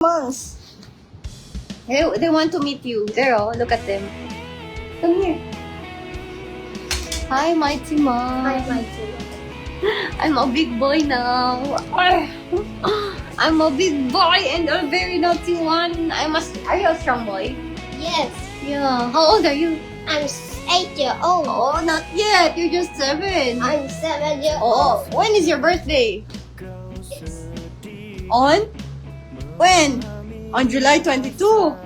Monks. They want to meet you. Girl, look at them. Come here. Hi, Mighty Mom. Hi, Mighty. I'm a big boy now. I'm a big boy and a very naughty one. Are you a strong boy? Yes, Yeah. How old are you? I'm 8 years old. Oh, not yet. You're just 7. I'm 7 years Oh, old. when is your birthday? It's On? When? On July 22.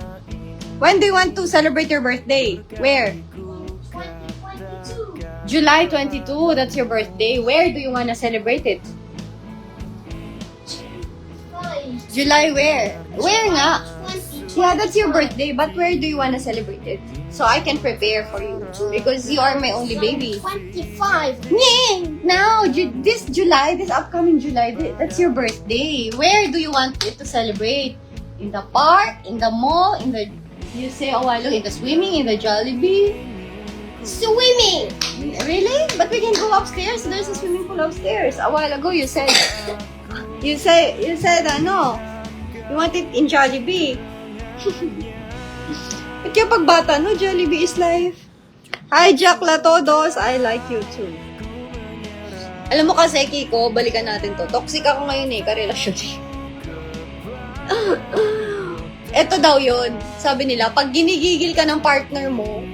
When do you want to celebrate your birthday? Where? 2022. July 22. That's your birthday. Where do you want to celebrate it? Fine. July where? Where nga? 2022. Yeah, that's your birthday. But where do you want to celebrate it? So I can prepare for you. Because you are my only baby. 25. Yeah. Now, this July, this upcoming July, that's your birthday. Where do you want it to celebrate? In the park? In the mall? You say a while ago, in the swimming? In the Jollibee? Swimming. Really? But we can go upstairs. There's a swimming pool upstairs. A while ago, you said, you said, ano, you want it in Jollibee. At yung pagbata, no, Jollibee is life. Hi, Jack La Todos. I like you too. Alam mo kasi, Kiko, balikan natin to. Toxic ako ngayon eh, karelasyon eh. Eto daw yun. Sabi nila, pag ginigigil ka ng partner mo,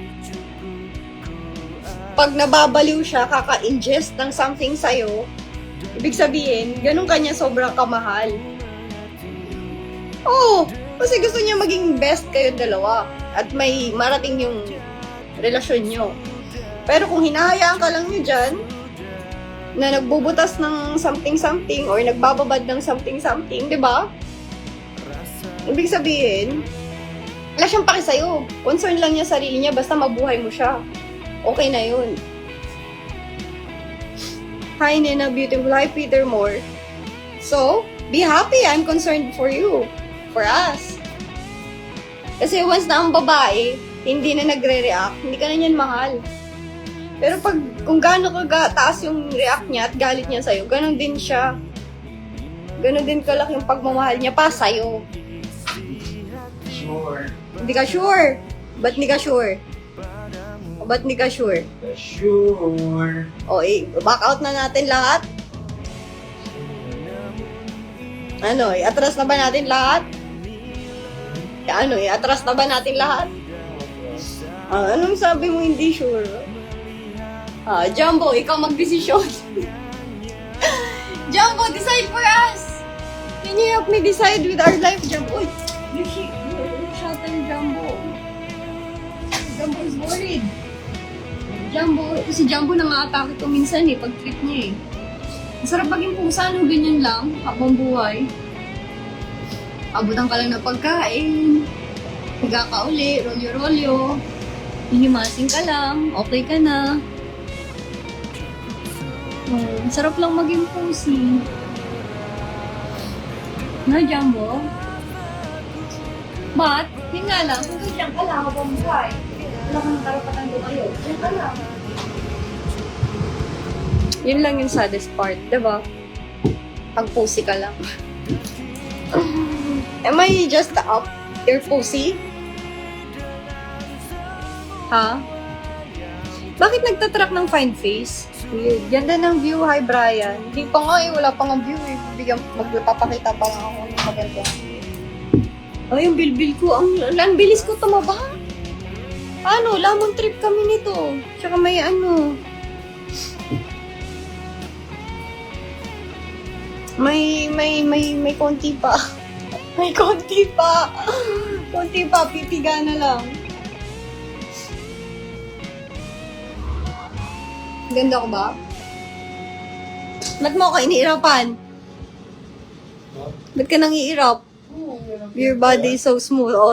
pag nababaliw siya, kaka-ingest ng something sa'yo, ibig sabihin, ganun kanya sobrang kamahal. Oo, kasi gusto niya maging best kayo dalawa at may marating yung relasyon nyo. Pero kung hinahayaan ka lang nyo dyan, na nagbubutas ng something-something or nagbababad ng something-something, di ba? Ibig sabihin, wala siyang paki sa'yo. Concern lang niya sarili niya, basta mabuhay mo siya. Okay na yun. Hi, Nina Beautiful. Hi, Peter Moore. So, be happy. I'm concerned for you. For us. Kasi once na ang babae, hindi na nagre-react, hindi ka na niyan mahal. Pero kung gaano taas yung react niya at galit niya sa'yo, ganon din siya. Ganon din kalaki yung pagmamahal niya pa sa'yo. Sure. Hindi ka sure. Ba't hindi ka sure? Ba't hindi ka sure? Sure. O, back out na natin lahat. Ano, atras na ba natin lahat? Ano, atras na ba natin lahat? Anong sabi mo hindi sure? Jumbo, ikaw magdesisyon. Jumbo, decide for us! Can you help me decide with our life, Jumbo? Uy, you shut in, Jumbo. Jumbo is worried. Jumbo, si Jumbo nangaatake ko minsan eh, pag trip niya eh. Masarap maging pusa, no? Ganyan lang, habang buhay. Abutan ka lang ng pagkain, higa ka uli, rolyo-rolyo, hihimasing ka lang, okay ka na. Sarap lang maging pusi. No, Jumbo? But, yun nga lang, kung diyan ka lang habang buhay, wala kang karapatan lumayo, diyan ka lang. Yun lang yung saddest part, diba? Pag pusi ka lang. Am I just up your pussy? Ha? Bakit nagtatrack ng find face? Weird. Ganda ng view. Hi, Brian. Hindi pa nga eh. Wala pa nga view eh. Magpapakita pa lang ako ng maganda. Ay, yung bilbil ko. Ang bilis ko tumaba. Ano? Lamon trip kami nito. Tsaka may ano. May konti pa. May konti pa. Konti pa. Pipiga na lang. Ganda ko ba? Ba't mo ako iniirapan? Ba't ka nang iirap? Your body is so smooth. Oh,